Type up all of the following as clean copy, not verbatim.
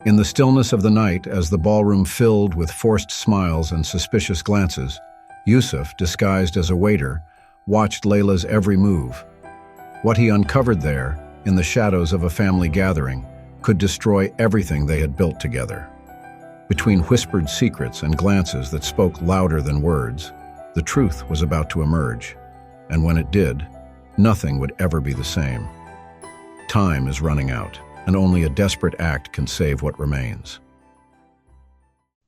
In the stillness of the night, as the ballroom filled with forced smiles and suspicious glances, Yusuf, disguised as a waiter, watched Layla's every move. What he uncovered there, in the shadows of a family gathering, could destroy everything they had built together. Between whispered secrets and glances that spoke louder than words, the truth was about to emerge, and when it did, nothing would ever be the same. Time is running out, and only a desperate act can save what remains.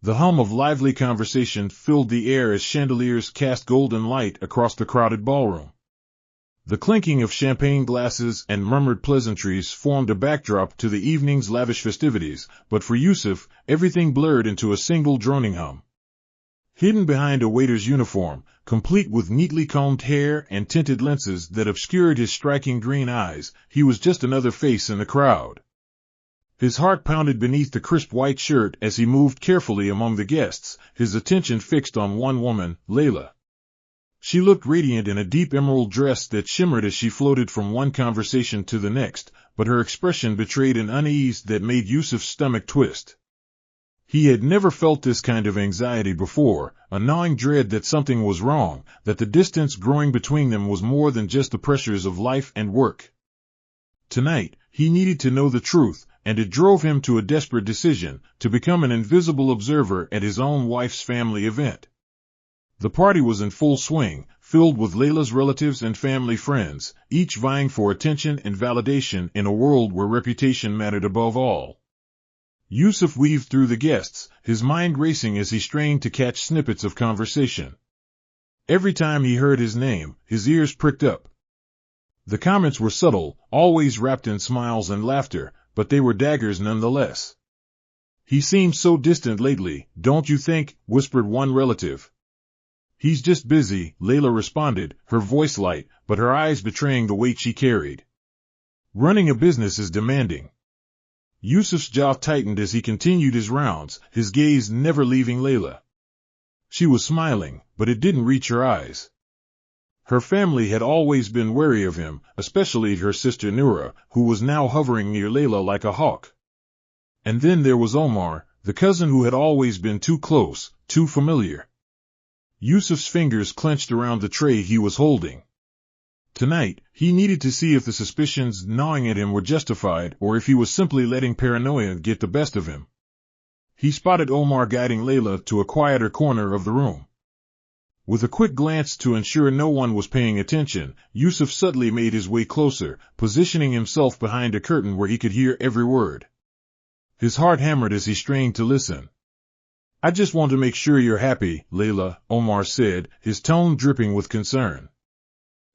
The hum of lively conversation filled the air as chandeliers cast golden light across the crowded ballroom. The clinking of champagne glasses and murmured pleasantries formed a backdrop to the evening's lavish festivities, but for Yusuf, everything blurred into a single droning hum. Hidden behind a waiter's uniform, complete with neatly combed hair and tinted lenses that obscured his striking green eyes, he was just another face in the crowd. His heart pounded beneath the crisp white shirt as he moved carefully among the guests, his attention fixed on one woman, Layla. She looked radiant in a deep emerald dress that shimmered as she floated from one conversation to the next, but her expression betrayed an unease that made Yusuf's stomach twist. He had never felt this kind of anxiety before, a gnawing dread that something was wrong, that the distance growing between them was more than just the pressures of life and work. Tonight, he needed to know the truth, and it drove him to a desperate decision, to become an invisible observer at his own wife's family event. The party was in full swing, filled with Layla's relatives and family friends, each vying for attention and validation in a world where reputation mattered above all. Yusuf weaved through the guests, his mind racing as he strained to catch snippets of conversation. Every time he heard his name, his ears pricked up. The comments were subtle, always wrapped in smiles and laughter, but they were daggers nonetheless. "He seems so distant lately, don't you think?" whispered one relative. "He's just busy," Layla responded, her voice light, but her eyes betraying the weight she carried. "Running a business is demanding." Yusuf's jaw tightened as he continued his rounds, his gaze never leaving Layla. She was smiling, but it didn't reach her eyes. Her family had always been wary of him, especially her sister Noura, who was now hovering near Layla like a hawk. And then there was Omar, the cousin who had always been too close, too familiar. Yusuf's fingers clenched around the tray he was holding. Tonight, he needed to see if the suspicions gnawing at him were justified or if he was simply letting paranoia get the best of him. He spotted Omar guiding Layla to a quieter corner of the room. With a quick glance to ensure no one was paying attention, Yusuf subtly made his way closer, positioning himself behind a curtain where he could hear every word. His heart hammered as he strained to listen. "I just want to make sure you're happy, Layla," Omar said, his tone dripping with concern.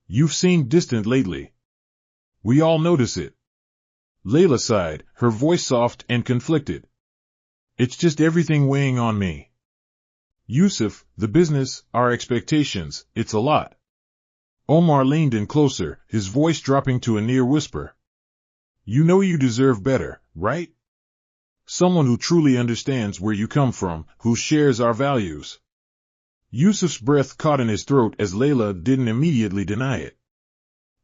"You've seemed distant lately. We all notice it." Layla sighed, her voice soft and conflicted. "It's just everything weighing on me. Yusuf, the business, our expectations, it's a lot." Omar leaned in closer, his voice dropping to a near whisper. "You know you deserve better, right? Someone who truly understands where you come from, who shares our values." Yusuf's breath caught in his throat as Layla didn't immediately deny it.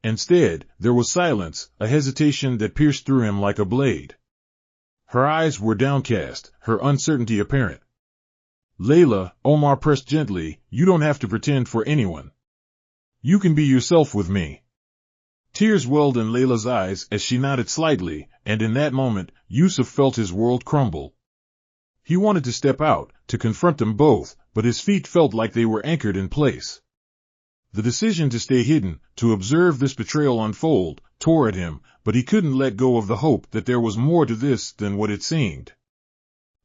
Instead, there was silence, a hesitation that pierced through him like a blade. Her eyes were downcast, her uncertainty apparent. "Layla," Omar pressed gently, "you don't have to pretend for anyone. You can be yourself with me." Tears welled in Layla's eyes as she nodded slightly, and in that moment, Yusuf felt his world crumble. He wanted to step out, to confront them both, but his feet felt like they were anchored in place. The decision to stay hidden, to observe this betrayal unfold, tore at him, but he couldn't let go of the hope that there was more to this than what it seemed.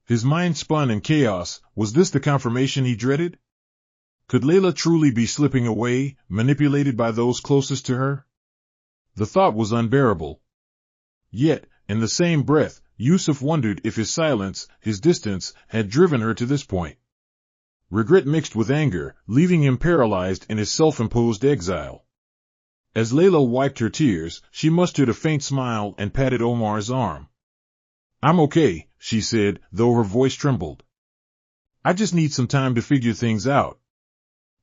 His mind spun in chaos. Was this the confirmation he dreaded? Could Layla truly be slipping away, manipulated by those closest to her? The thought was unbearable. Yet, in the same breath, Yusuf wondered if his silence, his distance, had driven her to this point. Regret mixed with anger, leaving him paralyzed in his self-imposed exile. As Layla wiped her tears, she mustered a faint smile and patted Omar's arm. "I'm okay," she said, though her voice trembled. "I just need some time to figure things out."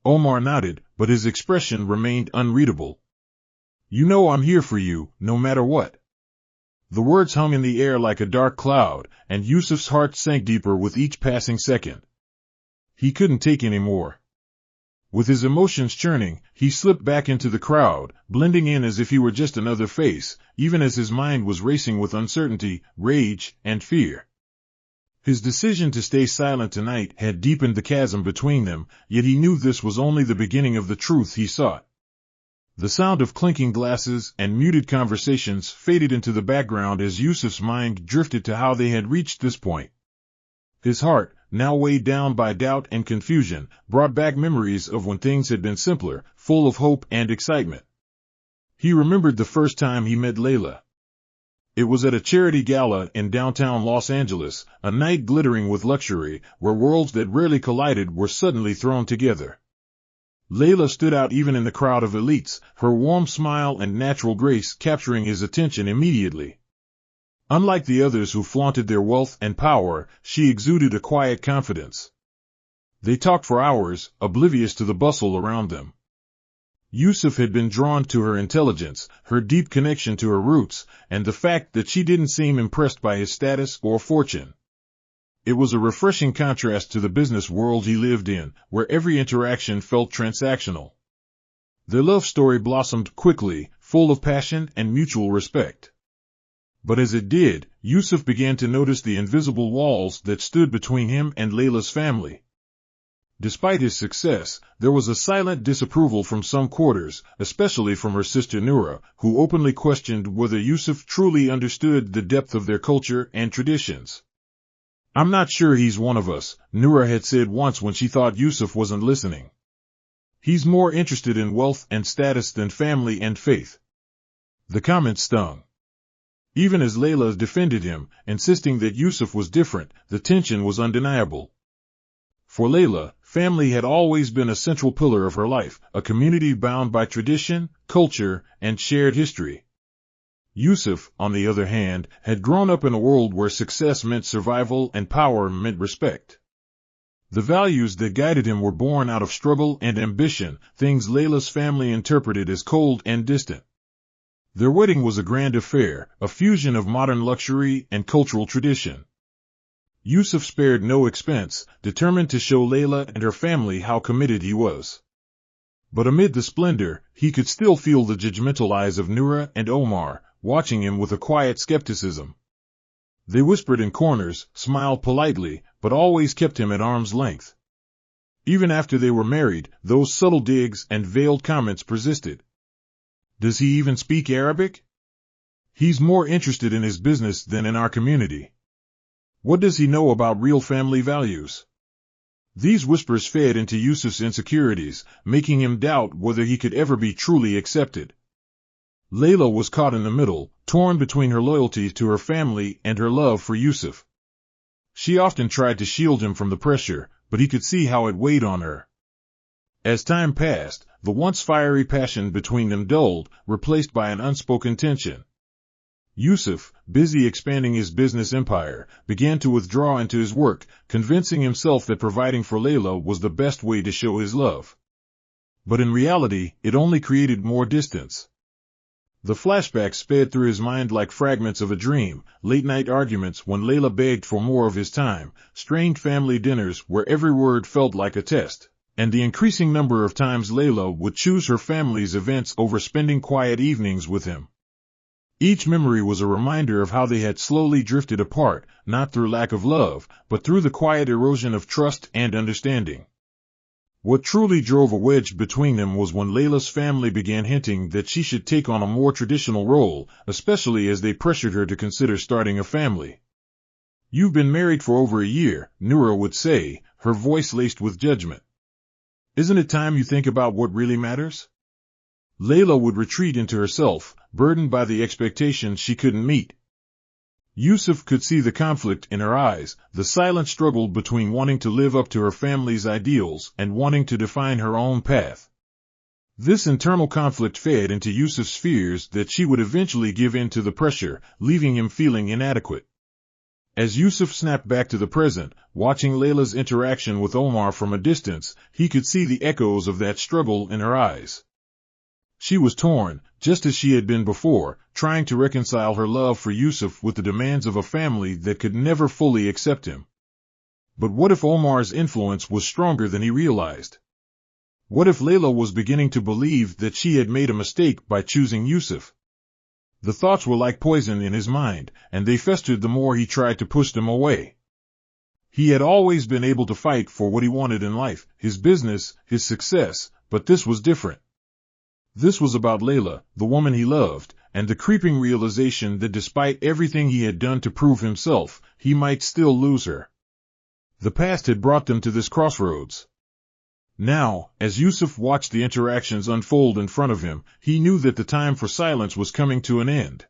Omar nodded, but his expression remained unreadable. "You know I'm here for you, no matter what." The words hung in the air like a dark cloud, and Yusuf's heart sank deeper with each passing second. He couldn't take any more. With his emotions churning, he slipped back into the crowd, blending in as if he were just another face, even as his mind was racing with uncertainty, rage, and fear. His decision to stay silent tonight had deepened the chasm between them, yet he knew this was only the beginning of the truth he sought. The sound of clinking glasses and muted conversations faded into the background as Yusuf's mind drifted to how they had reached this point. His heart, now weighed down by doubt and confusion, brought back memories of when things had been simpler, full of hope and excitement. He remembered the first time he met Layla. It was at a charity gala in downtown Los Angeles, a night glittering with luxury, where worlds that rarely collided were suddenly thrown together. Layla stood out even in the crowd of elites, her warm smile and natural grace capturing his attention immediately. Unlike the others who flaunted their wealth and power, she exuded a quiet confidence. They talked for hours, oblivious to the bustle around them. Yusuf had been drawn to her intelligence, her deep connection to her roots, and the fact that she didn't seem impressed by his status or fortune. It was a refreshing contrast to the business world he lived in, where every interaction felt transactional. Their love story blossomed quickly, full of passion and mutual respect. But as it did, Yusuf began to notice the invisible walls that stood between him and Layla's family. Despite his success, there was a silent disapproval from some quarters, especially from her sister Noura, who openly questioned whether Yusuf truly understood the depth of their culture and traditions. "I'm not sure he's one of us," Noura had said once when she thought Yusuf wasn't listening. "He's more interested in wealth and status than family and faith." The comment stung. Even as Layla defended him, insisting that Yusuf was different, the tension was undeniable. For Layla, family had always been a central pillar of her life, a community bound by tradition, culture, and shared history. Yusuf, on the other hand, had grown up in a world where success meant survival and power meant respect. The values that guided him were born out of struggle and ambition, things Layla's family interpreted as cold and distant. Their wedding was a grand affair, a fusion of modern luxury and cultural tradition. Yusuf spared no expense, determined to show Layla and her family how committed he was. But amid the splendor, he could still feel the judgmental eyes of Noura and Omar, watching him with a quiet skepticism. They whispered in corners, smiled politely, but always kept him at arm's length. Even after they were married, those subtle digs and veiled comments persisted. "Does he even speak Arabic? He's more interested in his business than in our community. What does he know about real family values?" These whispers fed into Yusuf's insecurities, making him doubt whether he could ever be truly accepted. Layla was caught in the middle, torn between her loyalty to her family and her love for Yusuf. She often tried to shield him from the pressure, but he could see how it weighed on her. As time passed, the once fiery passion between them dulled, replaced by an unspoken tension. Yusuf, busy expanding his business empire, began to withdraw into his work, convincing himself that providing for Layla was the best way to show his love. But in reality, it only created more distance. The flashbacks sped through his mind like fragments of a dream, late-night arguments when Layla begged for more of his time, strained family dinners where every word felt like a test, and the increasing number of times Layla would choose her family's events over spending quiet evenings with him. Each memory was a reminder of how they had slowly drifted apart, not through lack of love, but through the quiet erosion of trust and understanding. What truly drove a wedge between them was when Layla's family began hinting that she should take on a more traditional role, especially as they pressured her to consider starting a family. "You've been married for over a year," Noura would say, her voice laced with judgment. "Isn't it time you think about what really matters?" Layla would retreat into herself, burdened by the expectations she couldn't meet. Yusuf could see the conflict in her eyes, the silent struggle between wanting to live up to her family's ideals and wanting to define her own path. This internal conflict fed into Yusuf's fears that she would eventually give in to the pressure, leaving him feeling inadequate. As Yusuf snapped back to the present, watching Layla's interaction with Omar from a distance, he could see the echoes of that struggle in her eyes. She was torn, just as she had been before, trying to reconcile her love for Yusuf with the demands of a family that could never fully accept him. But what if Omar's influence was stronger than he realized? What if Layla was beginning to believe that she had made a mistake by choosing Yusuf? The thoughts were like poison in his mind, and they festered the more he tried to push them away. He had always been able to fight for what he wanted in life, his business, his success, but this was different. This was about Layla, the woman he loved, and the creeping realization that despite everything he had done to prove himself, he might still lose her. The past had brought them to this crossroads. Now, as Yusuf watched the interactions unfold in front of him, he knew that the time for silence was coming to an end.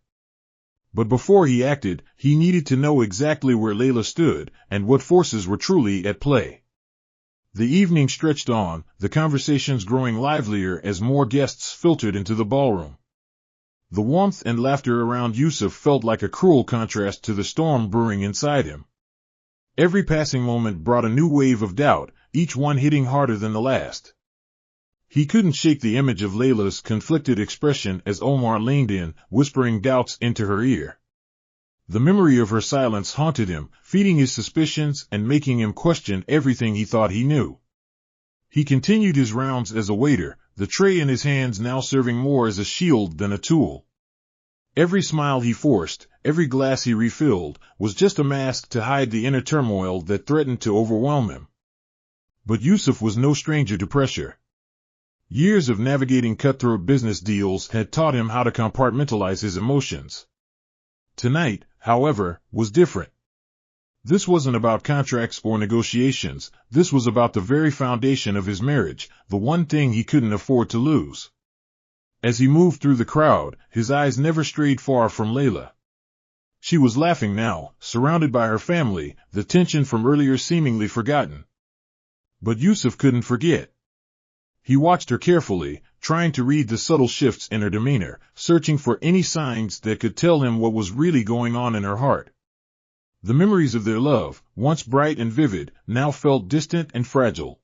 But before he acted, he needed to know exactly where Layla stood, and what forces were truly at play. The evening stretched on, the conversations growing livelier as more guests filtered into the ballroom. The warmth and laughter around Yusuf felt like a cruel contrast to the storm brewing inside him. Every passing moment brought a new wave of doubt, each one hitting harder than the last. He couldn't shake the image of Layla's conflicted expression as Omar leaned in, whispering doubts into her ear. The memory of her silence haunted him, feeding his suspicions and making him question everything he thought he knew. He continued his rounds as a waiter, the tray in his hands now serving more as a shield than a tool. Every smile he forced, every glass he refilled, was just a mask to hide the inner turmoil that threatened to overwhelm him. But Yusuf was no stranger to pressure. Years of navigating cutthroat business deals had taught him how to compartmentalize his emotions. Tonight, however, was different. This wasn't about contracts or negotiations, this was about the very foundation of his marriage, the one thing he couldn't afford to lose. As he moved through the crowd, his eyes never strayed far from Layla. She was laughing now, surrounded by her family, the tension from earlier seemingly forgotten. But Yusuf couldn't forget. He watched her carefully, trying to read the subtle shifts in her demeanor, searching for any signs that could tell him what was really going on in her heart. The memories of their love, once bright and vivid, now felt distant and fragile.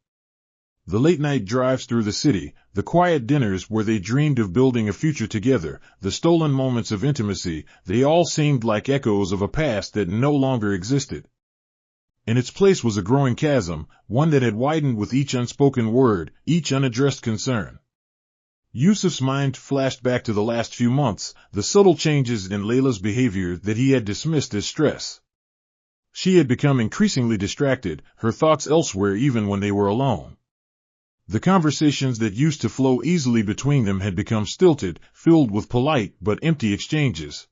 The late-night drives through the city, the quiet dinners where they dreamed of building a future together, the stolen moments of intimacy, they all seemed like echoes of a past that no longer existed. In its place was a growing chasm, one that had widened with each unspoken word, each unaddressed concern. Yusuf's mind flashed back to the last few months, the subtle changes in Layla's behavior that he had dismissed as stress. She had become increasingly distracted, her thoughts elsewhere even when they were alone. The conversations that used to flow easily between them had become stilted, filled with polite but empty exchanges.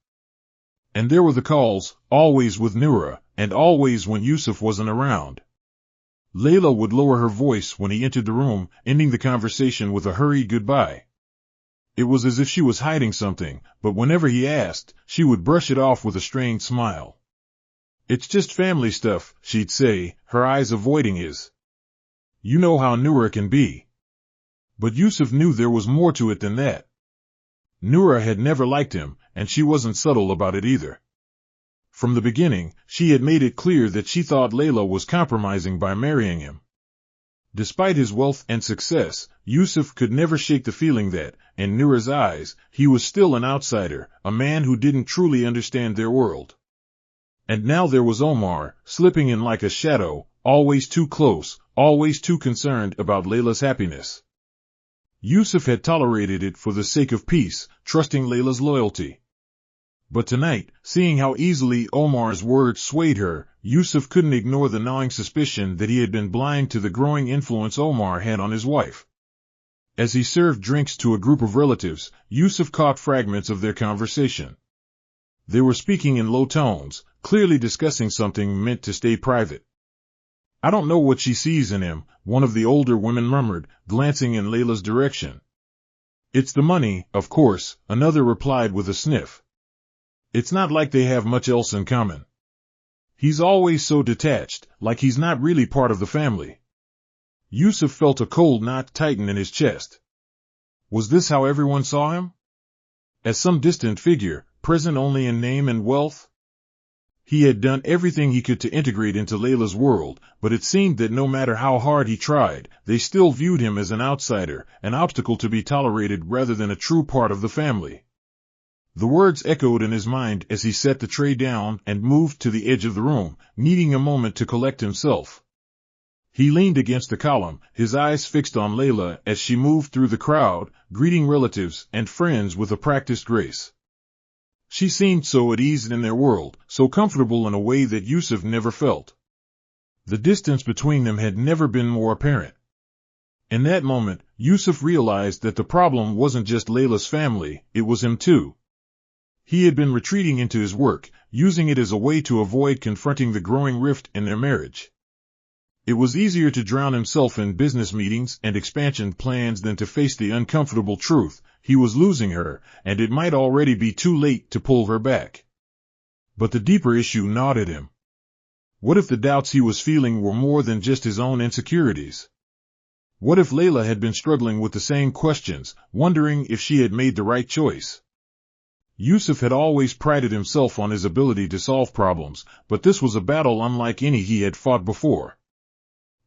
And there were the calls, always with Noura, and always when Yusuf wasn't around. Layla would lower her voice when he entered the room, ending the conversation with a hurried goodbye. It was as if she was hiding something, but whenever he asked, she would brush it off with a strained smile. "It's just family stuff," she'd say, her eyes avoiding his. "You know how Noura can be." But Yusuf knew there was more to it than that. Noura had never liked him, and she wasn't subtle about it either. From the beginning, she had made it clear that she thought Layla was compromising by marrying him. Despite his wealth and success, Yusuf could never shake the feeling that, in Noura's eyes, he was still an outsider, a man who didn't truly understand their world. And now there was Omar, slipping in like a shadow, always too close, always too concerned about Layla's happiness. Yusuf had tolerated it for the sake of peace, trusting Layla's loyalty. But tonight, seeing how easily Omar's words swayed her, Yusuf couldn't ignore the gnawing suspicion that he had been blind to the growing influence Omar had on his wife. As he served drinks to a group of relatives, Yusuf caught fragments of their conversation. They were speaking in low tones, clearly discussing something meant to stay private. "I don't know what she sees in him," one of the older women murmured, glancing in Layla's direction. "It's the money, of course," another replied with a sniff. "It's not like they have much else in common. He's always so detached, like he's not really part of the family." Yusuf felt a cold knot tighten in his chest. Was this how everyone saw him? As some distant figure, present only in name and wealth? He had done everything he could to integrate into Layla's world, but it seemed that no matter how hard he tried, they still viewed him as an outsider, an obstacle to be tolerated rather than a true part of the family. The words echoed in his mind as he set the tray down and moved to the edge of the room, needing a moment to collect himself. He leaned against the column, his eyes fixed on Layla as she moved through the crowd, greeting relatives and friends with a practiced grace. She seemed so at ease in their world, so comfortable in a way that Yusuf never felt. The distance between them had never been more apparent. In that moment, Yusuf realized that the problem wasn't just Layla's family, it was him too. He had been retreating into his work, using it as a way to avoid confronting the growing rift in their marriage. It was easier to drown himself in business meetings and expansion plans than to face the uncomfortable truth. He was losing her, and it might already be too late to pull her back. But the deeper issue gnawed at him. What if the doubts he was feeling were more than just his own insecurities? What if Layla had been struggling with the same questions, wondering if she had made the right choice? Yusuf had always prided himself on his ability to solve problems, but this was a battle unlike any he had fought before.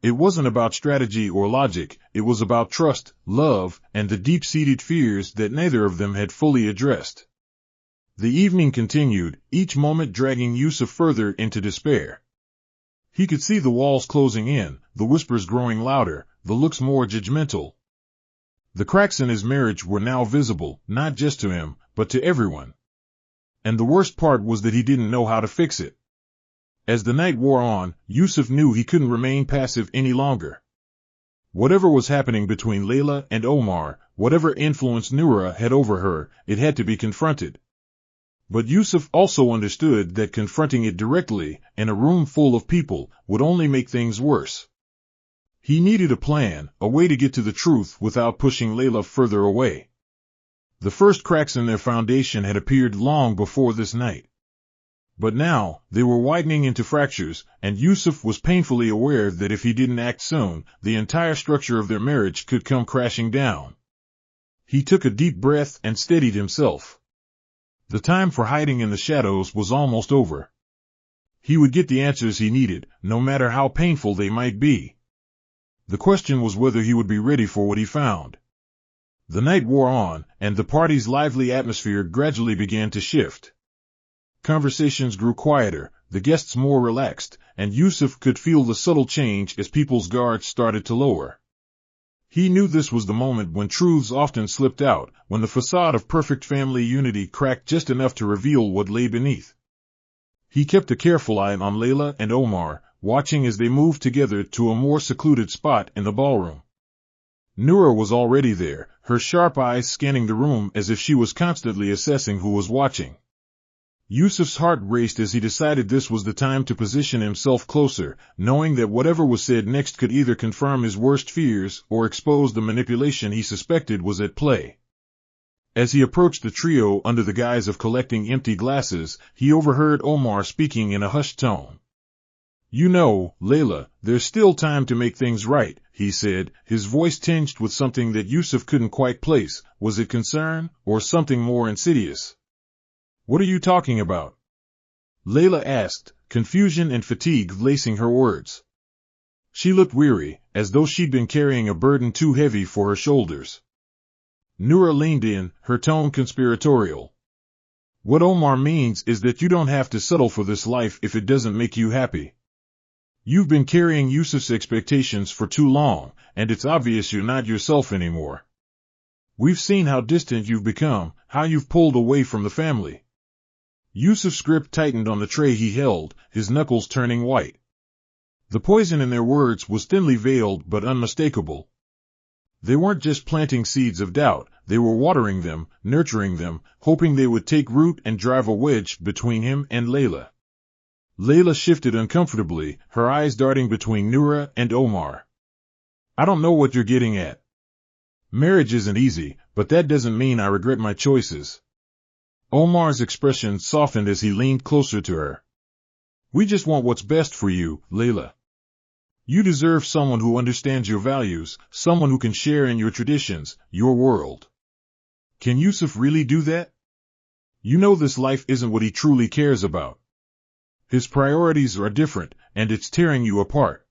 It wasn't about strategy or logic, it was about trust, love, and the deep-seated fears that neither of them had fully addressed. The evening continued, each moment dragging Yusuf further into despair. He could see the walls closing in, the whispers growing louder, the looks more judgmental. The cracks in his marriage were now visible, not just to him, but to everyone. And the worst part was that he didn't know how to fix it. As the night wore on, Yusuf knew he couldn't remain passive any longer. Whatever was happening between Layla and Omar, whatever influence Noura had over her, it had to be confronted. But Yusuf also understood that confronting it directly, in a room full of people, would only make things worse. He needed a plan, a way to get to the truth without pushing Layla further away. The first cracks in their foundation had appeared long before this night. But now, they were widening into fractures, and Yusuf was painfully aware that if he didn't act soon, the entire structure of their marriage could come crashing down. He took a deep breath and steadied himself. The time for hiding in the shadows was almost over. He would get the answers he needed, no matter how painful they might be. The question was whether he would be ready for what he found. The night wore on, and the party's lively atmosphere gradually began to shift. Conversations grew quieter, the guests more relaxed, and Yusuf could feel the subtle change as people's guards started to lower. He knew this was the moment when truths often slipped out, when the facade of perfect family unity cracked just enough to reveal what lay beneath. He kept a careful eye on Layla and Omar, watching as they moved together to a more secluded spot in the ballroom. Noura was already there, her sharp eyes scanning the room as if she was constantly assessing who was watching. Yusuf's heart raced as he decided this was the time to position himself closer, knowing that whatever was said next could either confirm his worst fears or expose the manipulation he suspected was at play. As he approached the trio under the guise of collecting empty glasses, he overheard Omar speaking in a hushed tone. "You know, Layla, there's still time to make things right," he said, his voice tinged with something that Yusuf couldn't quite place. Was it concern, or something more insidious? "What are you talking about?" Layla asked, confusion and fatigue lacing her words. She looked weary, as though she'd been carrying a burden too heavy for her shoulders. Noura leaned in, her tone conspiratorial. "What Omar means is that you don't have to settle for this life if it doesn't make you happy. You've been carrying Yusuf's expectations for too long, and it's obvious you're not yourself anymore. We've seen how distant you've become, how you've pulled away from the family." Yusuf's grip tightened on the tray he held, his knuckles turning white. The poison in their words was thinly veiled but unmistakable. They weren't just planting seeds of doubt, they were watering them, nurturing them, hoping they would take root and drive a wedge between him and Layla. Layla shifted uncomfortably, her eyes darting between Noura and Omar. "I don't know what you're getting at. Marriage isn't easy, but that doesn't mean I regret my choices." Omar's expression softened as he leaned closer to her. "We just want what's best for you, Layla. You deserve someone who understands your values, someone who can share in your traditions, your world." Can Yusuf really do that? You know this life isn't what he truly cares about. His priorities are different, and it's tearing you apart.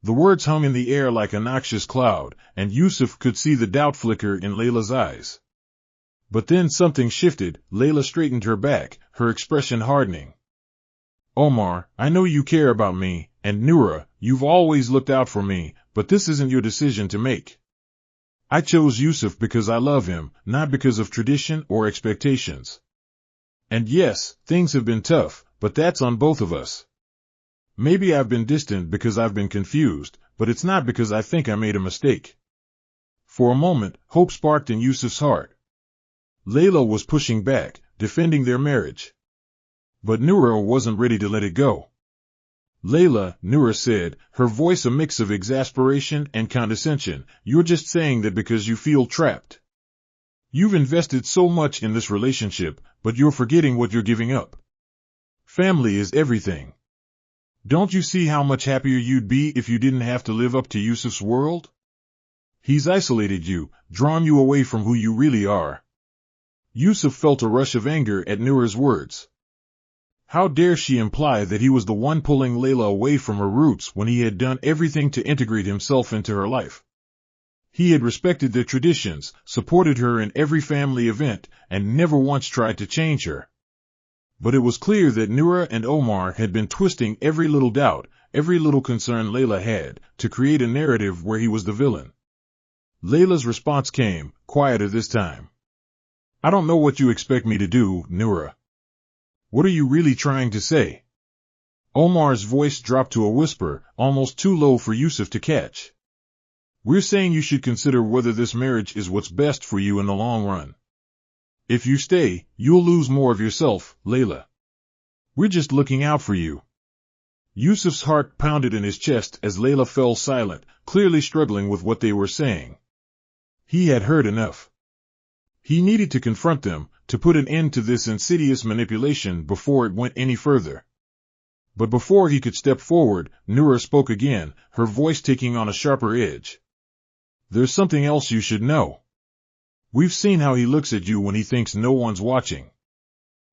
The words hung in the air like a noxious cloud, and Yusuf could see the doubt flicker in Layla's eyes. But then something shifted. Layla straightened her back, her expression hardening. Omar, I know you care about me, and Noura, you've always looked out for me, but this isn't your decision to make. I chose Yusuf because I love him, not because of tradition or expectations. And yes, things have been tough, but that's on both of us. Maybe I've been distant because I've been confused, but it's not because I think I made a mistake. For a moment, hope sparked in Yusuf's heart. Layla was pushing back, defending their marriage. But Noura wasn't ready to let it go. Layla, Noura said, her voice a mix of exasperation and condescension, you're just saying that because you feel trapped. You've invested so much in this relationship, but you're forgetting what you're giving up. Family is everything. Don't you see how much happier you'd be if you didn't have to live up to Yusuf's world? He's isolated you, drawn you away from who you really are. Yusuf felt a rush of anger at Noura's words. How dare she imply that he was the one pulling Layla away from her roots when he had done everything to integrate himself into her life? He had respected their traditions, supported her in every family event, and never once tried to change her. But it was clear that Noura and Omar had been twisting every little doubt, every little concern Layla had, to create a narrative where he was the villain. Layla's response came, quieter this time. I don't know what you expect me to do, Noura. What are you really trying to say? Omar's voice dropped to a whisper, almost too low for Yusuf to catch. We're saying you should consider whether this marriage is what's best for you in the long run. If you stay, you'll lose more of yourself, Layla. We're just looking out for you. Yusuf's heart pounded in his chest as Layla fell silent, clearly struggling with what they were saying. He had heard enough. He needed to confront them, to put an end to this insidious manipulation before it went any further. But before he could step forward, Noura spoke again, her voice taking on a sharper edge. There's something else you should know. We've seen how he looks at you when he thinks no one's watching.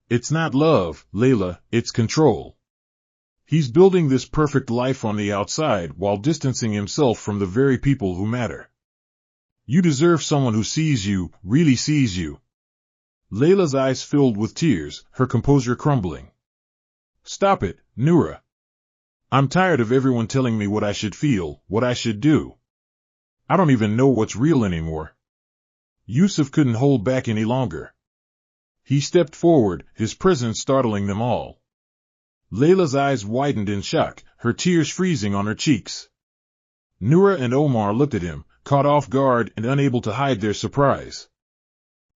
It's not love, Layla, it's control. He's building this perfect life on the outside while distancing himself from the very people who matter. You deserve someone who sees you, really sees you. Layla's eyes filled with tears, her composure crumbling. Stop it, Noura. I'm tired of everyone telling me what I should feel, what I should do. I don't even know what's real anymore. Yusuf couldn't hold back any longer. He stepped forward, his presence startling them all. Layla's eyes widened in shock, her tears freezing on her cheeks. Noura and Omar looked at him, caught off guard and unable to hide their surprise.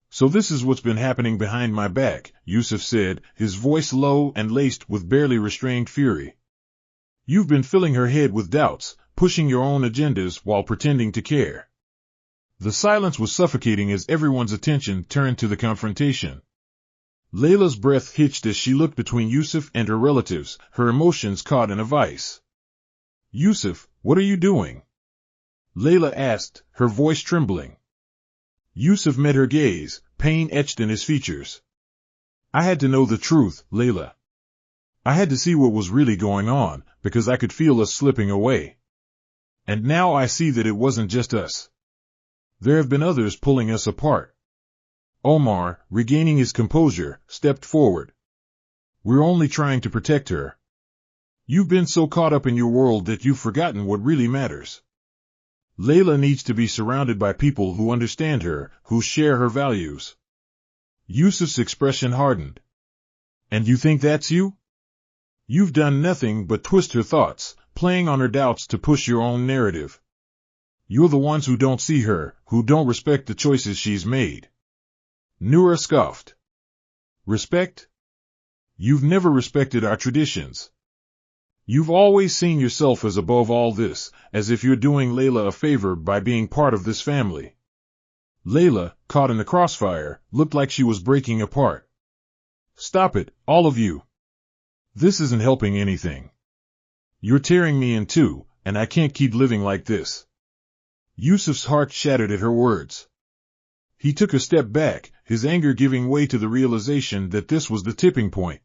So this is what's been happening behind my back, Yusuf said, his voice low and laced with barely restrained fury. You've been filling her head with doubts, pushing your own agendas while pretending to care. The silence was suffocating as everyone's attention turned to the confrontation. Layla's breath hitched as she looked between Yusuf and her relatives, her emotions caught in a vice. Yusuf, what are you doing? Layla asked, her voice trembling. Yusuf met her gaze, pain etched in his features. I had to know the truth, Layla. I had to see what was really going on, because I could feel us slipping away. And now I see that it wasn't just us. There have been others pulling us apart. Omar, regaining his composure, stepped forward. We're only trying to protect her. You've been so caught up in your world that you've forgotten what really matters. Layla needs to be surrounded by people who understand her, who share her values. Yusuf's expression hardened. And you think that's you? You've done nothing but twist her thoughts, playing on her doubts to push your own narrative. You're the ones who don't see her, who don't respect the choices she's made. Noura scoffed. Respect? You've never respected our traditions. You've always seen yourself as above all this, as if you're doing Layla a favor by being part of this family. Layla, caught in the crossfire, looked like she was breaking apart. Stop it, all of you. This isn't helping anything. You're tearing me in two, and I can't keep living like this. Yusuf's heart shattered at her words. He took a step back, his anger giving way to the realization that this was the tipping point.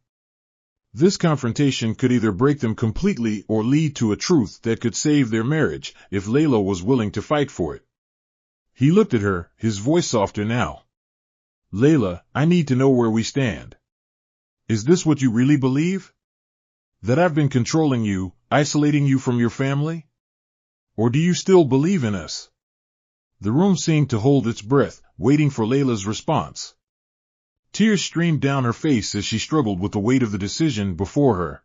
This confrontation could either break them completely or lead to a truth that could save their marriage if Layla was willing to fight for it. He looked at her, his voice softer now. Layla, I need to know where we stand. Is this what you really believe? That I've been controlling you, isolating you from your family? Or do you still believe in us? The room seemed to hold its breath, waiting for Layla's response. Tears streamed down her face as she struggled with the weight of the decision before her.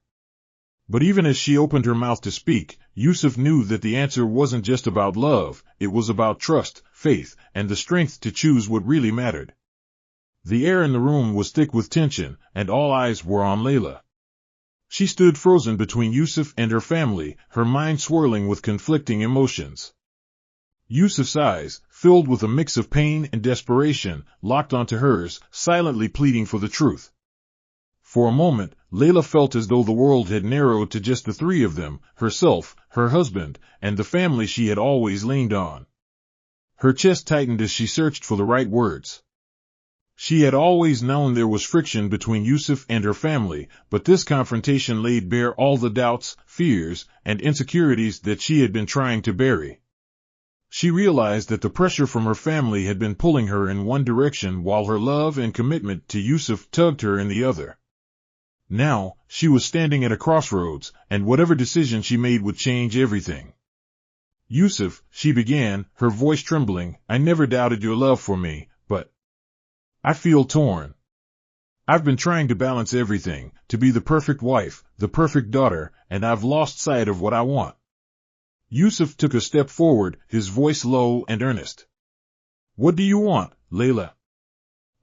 But even as she opened her mouth to speak, Yusuf knew that the answer wasn't just about love, it was about trust, faith, and the strength to choose what really mattered. The air in the room was thick with tension, and all eyes were on Layla. She stood frozen between Yusuf and her family, her mind swirling with conflicting emotions. Yusuf's eyes, filled with a mix of pain and desperation, locked onto hers, silently pleading for the truth. For a moment, Layla felt as though the world had narrowed to just the three of them, herself, her husband, and the family she had always leaned on. Her chest tightened as she searched for the right words. She had always known there was friction between Yusuf and her family, but this confrontation laid bare all the doubts, fears, and insecurities that she had been trying to bury. She realized that the pressure from her family had been pulling her in one direction while her love and commitment to Yusuf tugged her in the other. Now, she was standing at a crossroads, and whatever decision she made would change everything. Yusuf, she began, her voice trembling, I never doubted your love for me, but I feel torn. I've been trying to balance everything, to be the perfect wife, the perfect daughter, and I've lost sight of what I want. Yusuf took a step forward, his voice low and earnest. What do you want, Layla?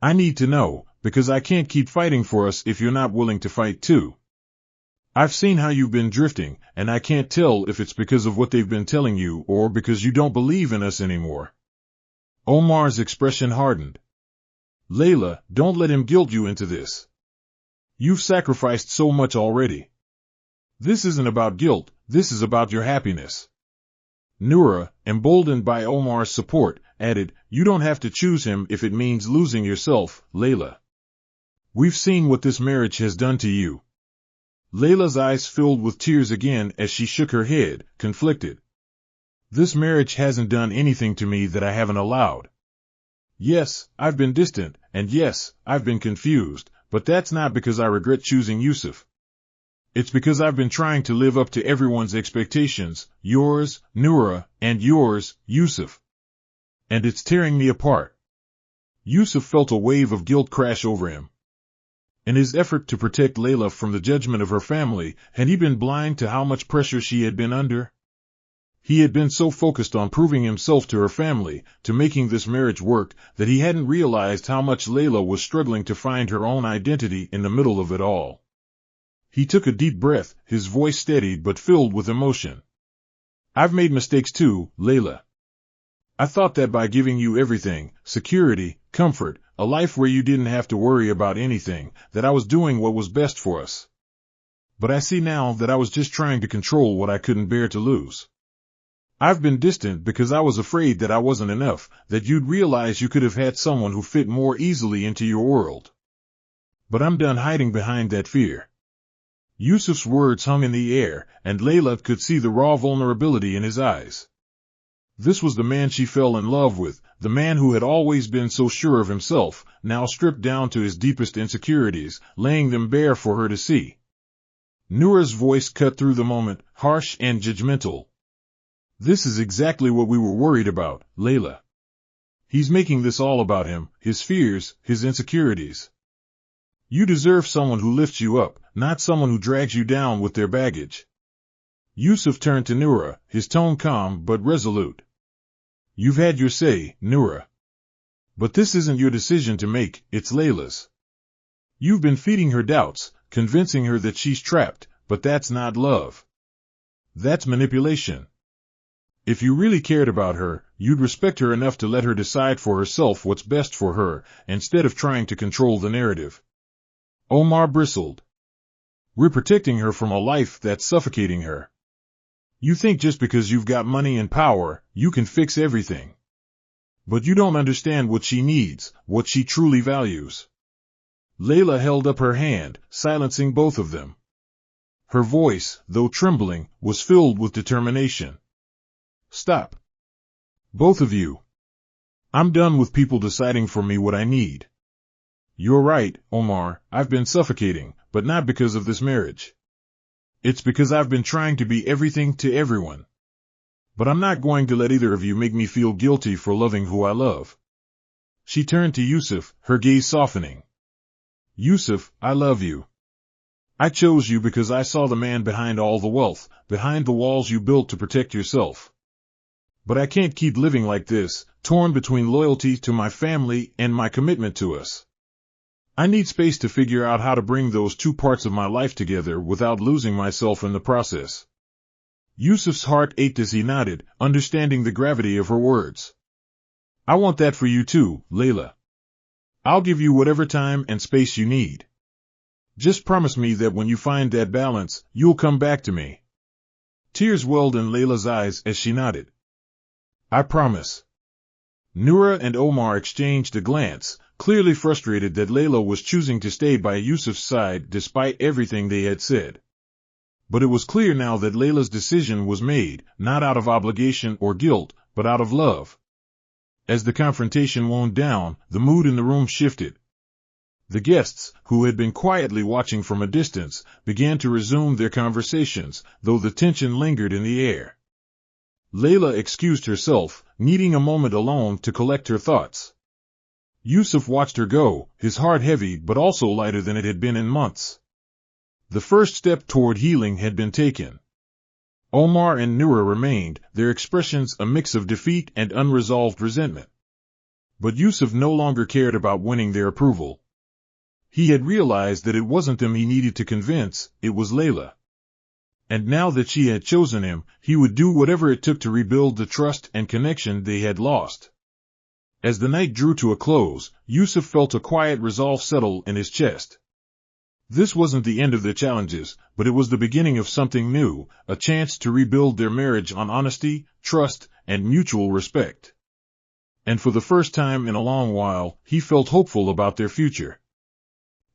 I need to know, because I can't keep fighting for us if you're not willing to fight too. I've seen how you've been drifting, and I can't tell if it's because of what they've been telling you or because you don't believe in us anymore. Omar's expression hardened. Layla, don't let him guilt you into this. You've sacrificed so much already. This isn't about guilt, this is about your happiness. Noura, emboldened by Omar's support, added, you don't have to choose him if it means losing yourself, Layla. We've seen what this marriage has done to you. Layla's eyes filled with tears again as she shook her head, conflicted. This marriage hasn't done anything to me that I haven't allowed. Yes, I've been distant, and yes, I've been confused, but that's not because I regret choosing Yusuf. It's because I've been trying to live up to everyone's expectations, yours, Noura, and yours, Yusuf. And it's tearing me apart. Yusuf felt a wave of guilt crash over him. In his effort to protect Layla from the judgment of her family, had he been blind to how much pressure she had been under? He had been so focused on proving himself to her family, to making this marriage work, that he hadn't realized how much Layla was struggling to find her own identity in the middle of it all. He took a deep breath, his voice steady but filled with emotion. I've made mistakes too, Layla. I thought that by giving you everything, security, comfort, a life where you didn't have to worry about anything, that I was doing what was best for us. But I see now that I was just trying to control what I couldn't bear to lose. I've been distant because I was afraid that I wasn't enough, that you'd realize you could have had someone who fit more easily into your world. But I'm done hiding behind that fear. Yusuf's words hung in the air, and Layla could see the raw vulnerability in his eyes. This was the man she fell in love with, the man who had always been so sure of himself, now stripped down to his deepest insecurities, laying them bare for her to see. Noura's voice cut through the moment, harsh and judgmental. This is exactly what we were worried about, Layla. He's making this all about him, his fears, his insecurities. You deserve someone who lifts you up, not someone who drags you down with their baggage. Yusuf turned to Noura, his tone calm but resolute. You've had your say, Noura. But this isn't your decision to make, it's Layla's. You've been feeding her doubts, convincing her that she's trapped, but that's not love. That's manipulation. If you really cared about her, you'd respect her enough to let her decide for herself what's best for her, instead of trying to control the narrative. Omar bristled. We're protecting her from a life that's suffocating her. You think just because you've got money and power, you can fix everything. But you don't understand what she needs, what she truly values. Layla held up her hand, silencing both of them. Her voice, though trembling, was filled with determination. Stop. Both of you. I'm done with people deciding for me what I need. You're right, Omar, I've been suffocating, but not because of this marriage. It's because I've been trying to be everything to everyone. But I'm not going to let either of you make me feel guilty for loving who I love. She turned to Yusuf, her gaze softening. Yusuf, I love you. I chose you because I saw the man behind all the wealth, behind the walls you built to protect yourself. But I can't keep living like this, torn between loyalty to my family and my commitment to us. I need space to figure out how to bring those two parts of my life together without losing myself in the process. Yusuf's heart ached as he nodded, understanding the gravity of her words. I want that for you too, Layla. I'll give you whatever time and space you need. Just promise me that when you find that balance, you'll come back to me. Tears welled in Layla's eyes as she nodded. I promise. Noura and Omar exchanged a glance, clearly frustrated that Layla was choosing to stay by Yusuf's side despite everything they had said. But it was clear now that Layla's decision was made, not out of obligation or guilt, but out of love. As the confrontation wound down, the mood in the room shifted. The guests, who had been quietly watching from a distance, began to resume their conversations, though the tension lingered in the air. Layla excused herself, needing a moment alone to collect her thoughts. Yusuf watched her go, his heart heavy but also lighter than it had been in months. The first step toward healing had been taken. Omar and Noura remained, their expressions a mix of defeat and unresolved resentment. But Yusuf no longer cared about winning their approval. He had realized that it wasn't them he needed to convince, it was Layla. And now that she had chosen him, he would do whatever it took to rebuild the trust and connection they had lost. As the night drew to a close, Yusuf felt a quiet resolve settle in his chest. This wasn't the end of their challenges, but it was the beginning of something new, a chance to rebuild their marriage on honesty, trust, and mutual respect. And for the first time in a long while, he felt hopeful about their future.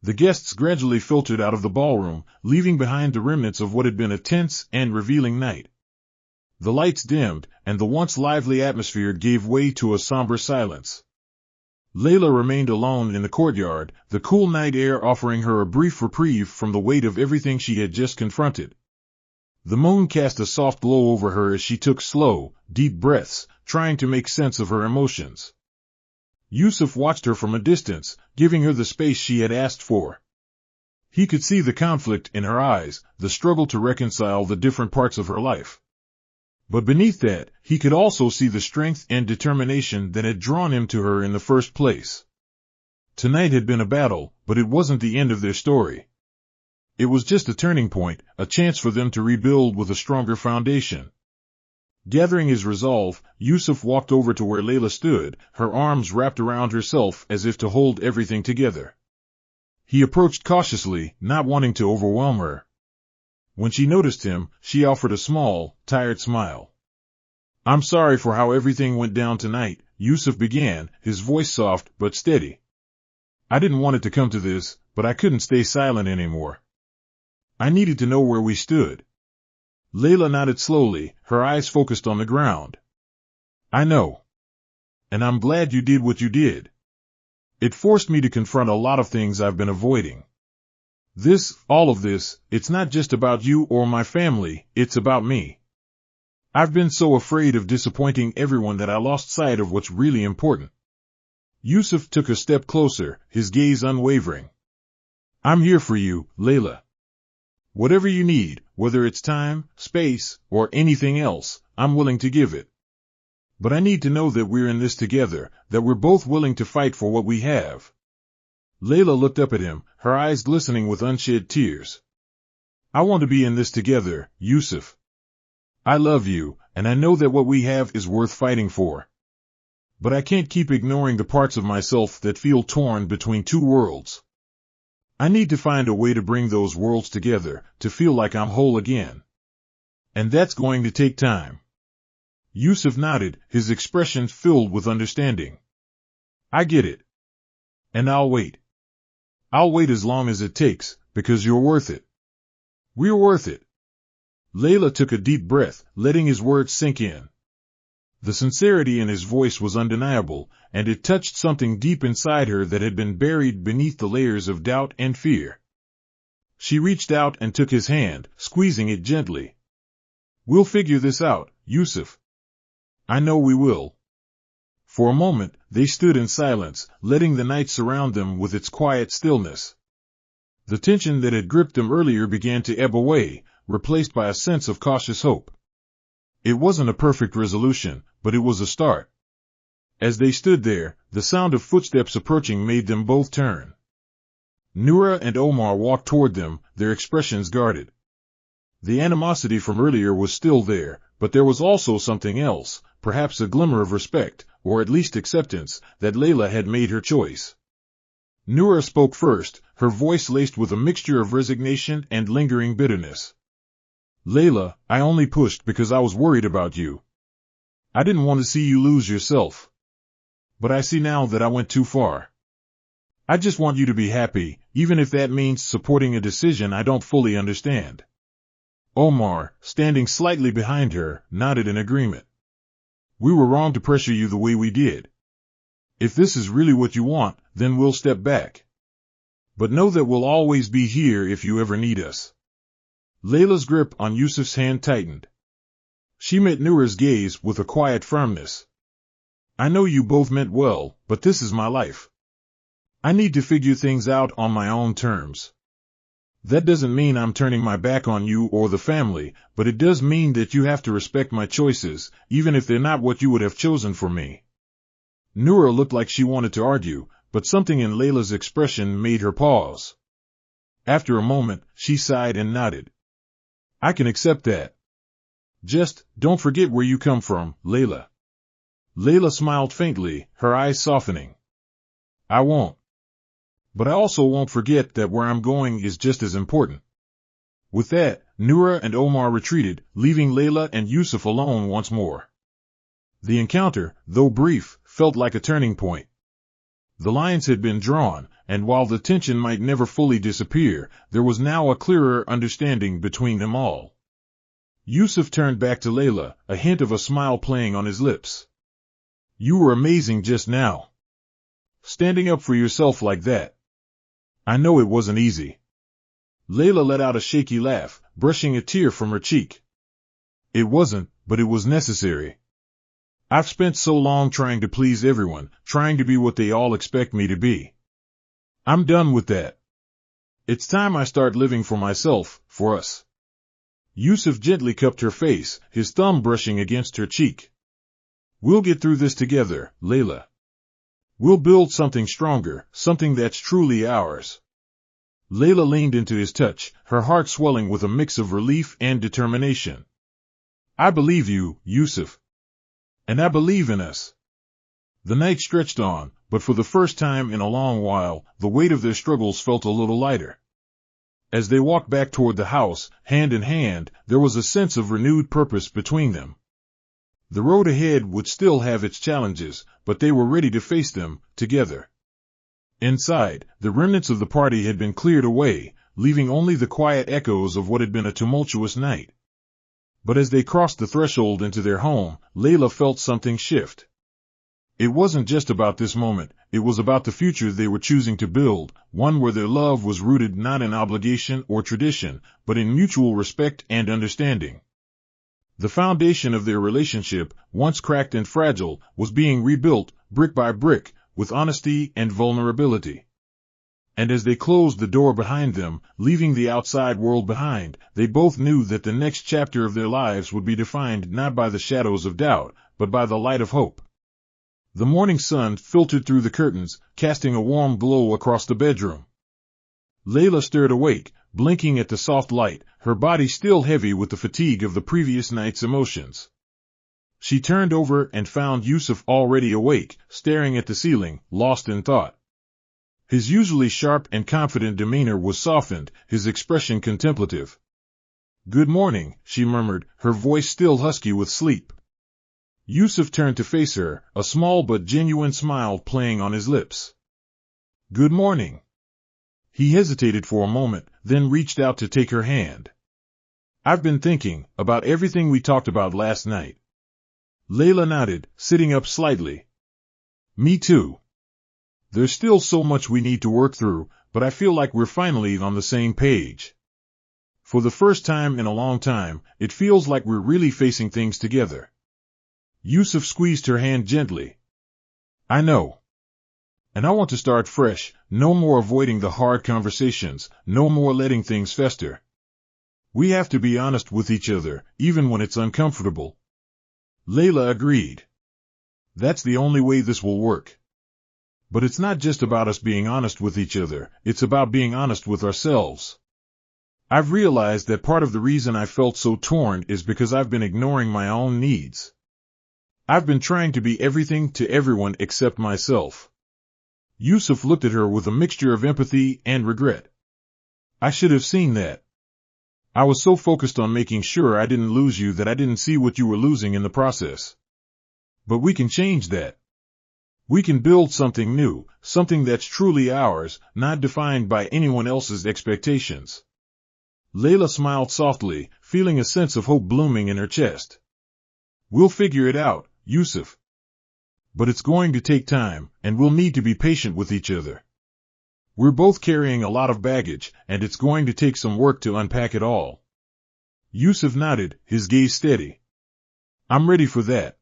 The guests gradually filtered out of the ballroom, leaving behind the remnants of what had been a tense and revealing night. The lights dimmed, and the once lively atmosphere gave way to a somber silence. Layla remained alone in the courtyard, the cool night air offering her a brief reprieve from the weight of everything she had just confronted. The moon cast a soft glow over her as she took slow, deep breaths, trying to make sense of her emotions. Yusuf watched her from a distance, giving her the space she had asked for. He could see the conflict in her eyes, the struggle to reconcile the different parts of her life. But beneath that, he could also see the strength and determination that had drawn him to her in the first place. Tonight had been a battle, but it wasn't the end of their story. It was just a turning point, a chance for them to rebuild with a stronger foundation. Gathering his resolve, Yusuf walked over to where Layla stood, her arms wrapped around herself as if to hold everything together. He approached cautiously, not wanting to overwhelm her. When she noticed him, she offered a small, tired smile. I'm sorry for how everything went down tonight, Yusuf began, his voice soft but steady. I didn't want it to come to this, but I couldn't stay silent anymore. I needed to know where we stood. Layla nodded slowly, her eyes focused on the ground. I know. And I'm glad you did what you did. It forced me to confront a lot of things I've been avoiding. All of this, it's not just about you or my family, it's about me. I've been so afraid of disappointing everyone that I lost sight of what's really important. Yusuf took a step closer, his gaze unwavering. I'm here for you, Layla. Whatever you need, whether it's time, space, or anything else, I'm willing to give it. But I need to know that we're in this together, that we're both willing to fight for what we have. Layla looked up at him, her eyes glistening with unshed tears. I want to be in this together, Yusuf. I love you, and I know that what we have is worth fighting for. But I can't keep ignoring the parts of myself that feel torn between two worlds. I need to find a way to bring those worlds together, to feel like I'm whole again. And that's going to take time. Yusuf nodded, his expression filled with understanding. I get it. And I'll wait. I'll wait as long as it takes, because you're worth it. We're worth it. Layla took a deep breath, letting his words sink in. The sincerity in his voice was undeniable, and it touched something deep inside her that had been buried beneath the layers of doubt and fear. She reached out and took his hand, squeezing it gently. We'll figure this out, Yusuf. I know we will. For a moment, they stood in silence, letting the night surround them with its quiet stillness. The tension that had gripped them earlier began to ebb away, replaced by a sense of cautious hope. It wasn't a perfect resolution, but it was a start. As they stood there, the sound of footsteps approaching made them both turn. Noura and Omar walked toward them, their expressions guarded. The animosity from earlier was still there, but there was also something else, perhaps a glimmer of respect, or at least acceptance, that Layla had made her choice. Noura spoke first, her voice laced with a mixture of resignation and lingering bitterness. Layla, I only pushed because I was worried about you. I didn't want to see you lose yourself. But I see now that I went too far. I just want you to be happy, even if that means supporting a decision I don't fully understand. Omar, standing slightly behind her, nodded in agreement. We were wrong to pressure you the way we did. If this is really what you want, then we'll step back. But know that we'll always be here if you ever need us. Layla's grip on Yusuf's hand tightened. She met Noura's gaze with a quiet firmness. I know you both meant well, but this is my life. I need to figure things out on my own terms. That doesn't mean I'm turning my back on you or the family, but it does mean that you have to respect my choices, even if they're not what you would have chosen for me. Noura looked like she wanted to argue, but something in Layla's expression made her pause. After a moment, she sighed and nodded. I can accept that. Just, don't forget where you come from, Layla. Layla smiled faintly, her eyes softening. I won't. But I also won't forget that where I'm going is just as important. With that, Noura and Omar retreated, leaving Layla and Yusuf alone once more. The encounter, though brief, felt like a turning point. The lines had been drawn, and while the tension might never fully disappear, there was now a clearer understanding between them all. Yusuf turned back to Layla, a hint of a smile playing on his lips. You were amazing just now. Standing up for yourself like that. I know it wasn't easy. Layla let out a shaky laugh, brushing a tear from her cheek. It wasn't, but it was necessary. I've spent so long trying to please everyone, trying to be what they all expect me to be. I'm done with that. It's time I start living for myself, for us. Yusuf gently cupped her face, his thumb brushing against her cheek. We'll get through this together, Layla. We'll build something stronger, something that's truly ours. Layla leaned into his touch, her heart swelling with a mix of relief and determination. I believe you, Yusuf. And I believe in us. The night stretched on, but for the first time in a long while, the weight of their struggles felt a little lighter. As they walked back toward the house, hand in hand, there was a sense of renewed purpose between them. The road ahead would still have its challenges, but they were ready to face them, together. Inside, the remnants of the party had been cleared away, leaving only the quiet echoes of what had been a tumultuous night. But as they crossed the threshold into their home, Layla felt something shift. It wasn't just about this moment, it was about the future they were choosing to build, one where their love was rooted not in obligation or tradition, but in mutual respect and understanding. The foundation of their relationship, once cracked and fragile, was being rebuilt, brick by brick, with honesty and vulnerability. And as they closed the door behind them, leaving the outside world behind, they both knew that the next chapter of their lives would be defined not by the shadows of doubt, but by the light of hope. The morning sun filtered through the curtains, casting a warm glow across the bedroom. Layla stirred awake, blinking at the soft light, her body still heavy with the fatigue of the previous night's emotions. She turned over and found Yusuf already awake, staring at the ceiling, lost in thought. His usually sharp and confident demeanor was softened, his expression contemplative. Good morning, she murmured, her voice still husky with sleep. Yusuf turned to face her, a small but genuine smile playing on his lips. Good morning. He hesitated for a moment, then reached out to take her hand. I've been thinking about everything we talked about last night. Layla nodded, sitting up slightly. Me too. There's still so much we need to work through, but I feel like we're finally on the same page. For the first time in a long time, it feels like we're really facing things together. Yusuf squeezed her hand gently. I know. And I want to start fresh, no more avoiding the hard conversations, no more letting things fester. We have to be honest with each other, even when it's uncomfortable. Layla agreed. That's the only way this will work. But it's not just about us being honest with each other, it's about being honest with ourselves. I've realized that part of the reason I felt so torn is because I've been ignoring my own needs. I've been trying to be everything to everyone except myself. Yusuf looked at her with a mixture of empathy and regret. I should have seen that. I was so focused on making sure I didn't lose you that I didn't see what you were losing in the process. But we can change that. We can build something new, something that's truly ours, not defined by anyone else's expectations. Layla smiled softly, feeling a sense of hope blooming in her chest. We'll figure it out, Yusuf. But it's going to take time, and we'll need to be patient with each other. We're both carrying a lot of baggage, and it's going to take some work to unpack it all. Yusuf nodded, his gaze steady. I'm ready for that.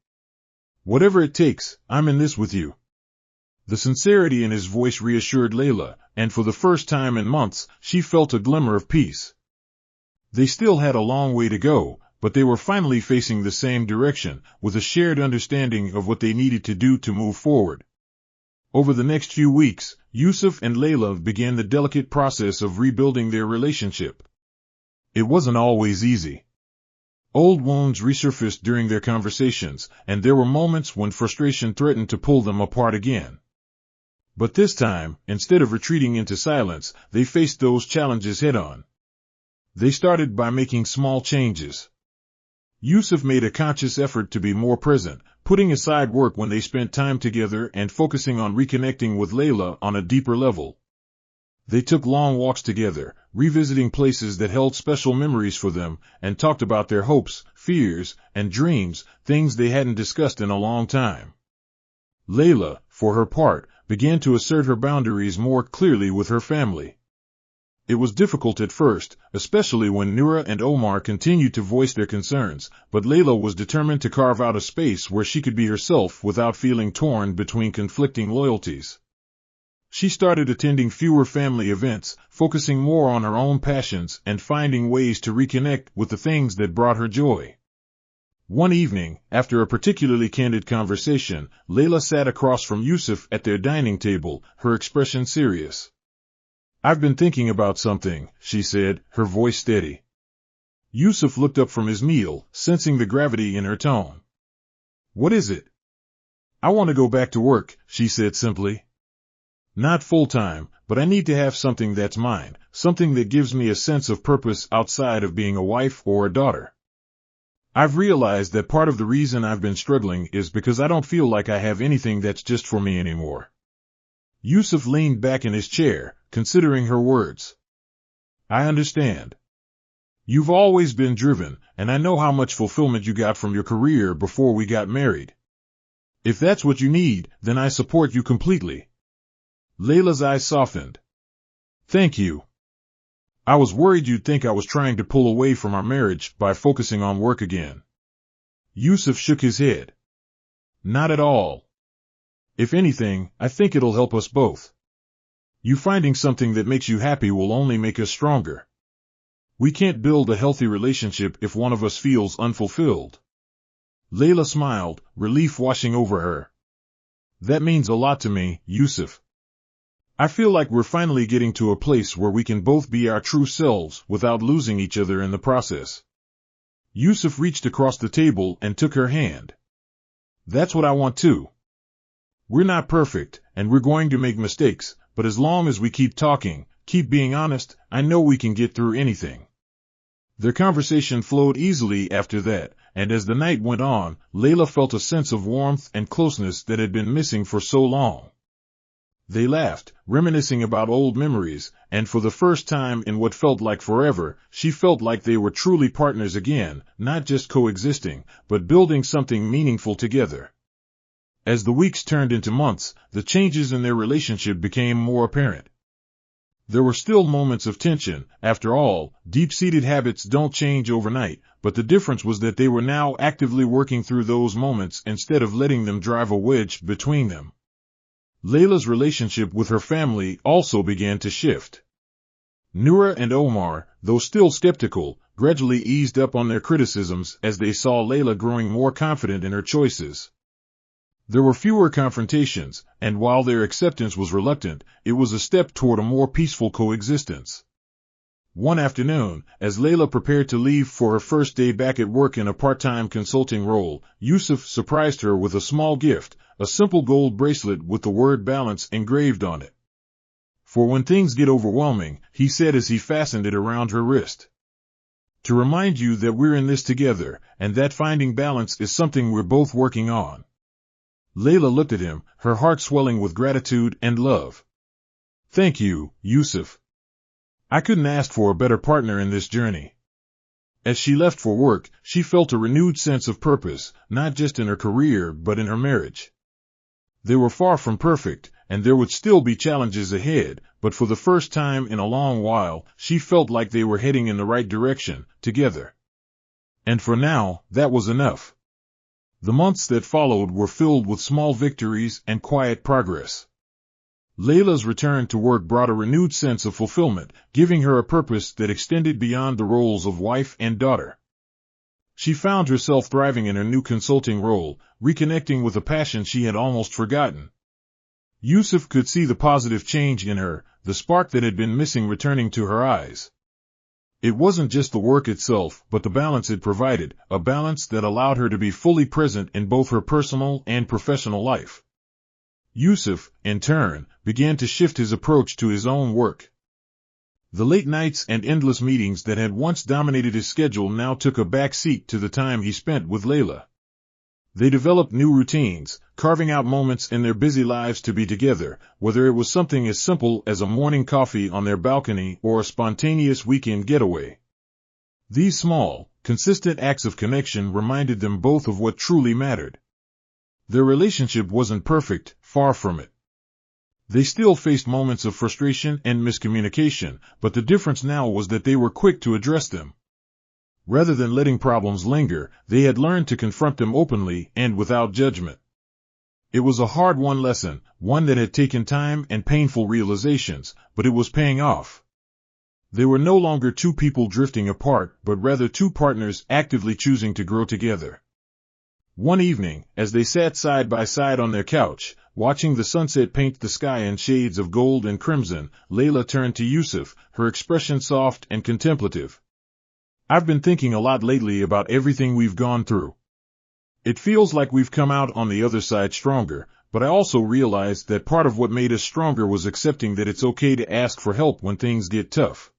Whatever it takes, I'm in this with you. The sincerity in his voice reassured Layla, and for the first time in months, she felt a glimmer of peace. They still had a long way to go, but they were finally facing the same direction, with a shared understanding of what they needed to do to move forward. Over the next few weeks, Yusuf and Layla began the delicate process of rebuilding their relationship. It wasn't always easy. Old wounds resurfaced during their conversations, and there were moments when frustration threatened to pull them apart again. But this time, instead of retreating into silence, they faced those challenges head-on. They started by making small changes. Yusuf made a conscious effort to be more present, putting aside work when they spent time together and focusing on reconnecting with Layla on a deeper level. They took long walks together, revisiting places that held special memories for them, and talked about their hopes, fears, and dreams, things they hadn't discussed in a long time. Layla, for her part, began to assert her boundaries more clearly with her family. It was difficult at first, especially when Noura and Omar continued to voice their concerns, but Layla was determined to carve out a space where she could be herself without feeling torn between conflicting loyalties. She started attending fewer family events, focusing more on her own passions and finding ways to reconnect with the things that brought her joy. One evening, after a particularly candid conversation, Layla sat across from Yusuf at their dining table, her expression serious. I've been thinking about something, she said, her voice steady. Yusuf looked up from his meal, sensing the gravity in her tone. What is it? I want to go back to work, she said simply. Not full-time, but I need to have something that's mine, something that gives me a sense of purpose outside of being a wife or a daughter. I've realized that part of the reason I've been struggling is because I don't feel like I have anything that's just for me anymore. Yusuf leaned back in his chair, considering her words. I understand. You've always been driven, and I know how much fulfillment you got from your career before we got married. If that's what you need, then I support you completely. Layla's eyes softened. Thank you. I was worried you'd think I was trying to pull away from our marriage by focusing on work again. Yusuf shook his head. Not at all. If anything, I think it'll help us both. You finding something that makes you happy will only make us stronger. We can't build a healthy relationship if one of us feels unfulfilled. Layla smiled, relief washing over her. That means a lot to me, Yusuf. I feel like we're finally getting to a place where we can both be our true selves without losing each other in the process. Yusuf reached across the table and took her hand. That's what I want too. We're not perfect, and we're going to make mistakes, but as long as we keep talking, keep being honest, I know we can get through anything. Their conversation flowed easily after that, and as the night went on, Layla felt a sense of warmth and closeness that had been missing for so long. They laughed, reminiscing about old memories, and for the first time in what felt like forever, she felt like they were truly partners again, not just coexisting, but building something meaningful together. As the weeks turned into months, the changes in their relationship became more apparent. There were still moments of tension. After all, deep-seated habits don't change overnight, but the difference was that they were now actively working through those moments instead of letting them drive a wedge between them. Layla's relationship with her family also began to shift. Noura and Omar, though still skeptical, gradually eased up on their criticisms as they saw Layla growing more confident in her choices. There were fewer confrontations, and while their acceptance was reluctant, it was a step toward a more peaceful coexistence. One afternoon, as Layla prepared to leave for her first day back at work in a part-time consulting role, Yusuf surprised her with a small gift, a simple gold bracelet with the word balance engraved on it. "For when things get overwhelming," he said as he fastened it around her wrist. "To remind you that we're in this together, and that finding balance is something we're both working on." Layla looked at him, her heart swelling with gratitude and love. "Thank you, Yusuf. I couldn't ask for a better partner in this journey." As she left for work, she felt a renewed sense of purpose, not just in her career but in her marriage. They were far from perfect, and there would still be challenges ahead, but for the first time in a long while, she felt like they were heading in the right direction, together. And for now, that was enough. The months that followed were filled with small victories and quiet progress. Layla's return to work brought a renewed sense of fulfillment, giving her a purpose that extended beyond the roles of wife and daughter. She found herself thriving in her new consulting role, reconnecting with a passion she had almost forgotten. Yusuf could see the positive change in her, the spark that had been missing returning to her eyes. It wasn't just the work itself, but the balance it provided, a balance that allowed her to be fully present in both her personal and professional life. Yusuf, in turn, began to shift his approach to his own work. The late nights and endless meetings that had once dominated his schedule now took a back seat to the time he spent with Layla. They developed new routines, carving out moments in their busy lives to be together, whether it was something as simple as a morning coffee on their balcony or a spontaneous weekend getaway. These small, consistent acts of connection reminded them both of what truly mattered. Their relationship wasn't perfect, far from it. They still faced moments of frustration and miscommunication, but the difference now was that they were quick to address them. Rather than letting problems linger, they had learned to confront them openly and without judgment. It was a hard-won lesson, one that had taken time and painful realizations, but it was paying off. They were no longer two people drifting apart, but rather two partners actively choosing to grow together. One evening, as they sat side by side on their couch, watching the sunset paint the sky in shades of gold and crimson, Layla turned to Yusuf, her expression soft and contemplative. "I've been thinking a lot lately about everything we've gone through. It feels like we've come out on the other side stronger, but I also realized that part of what made us stronger was accepting that it's okay to ask for help when things get tough."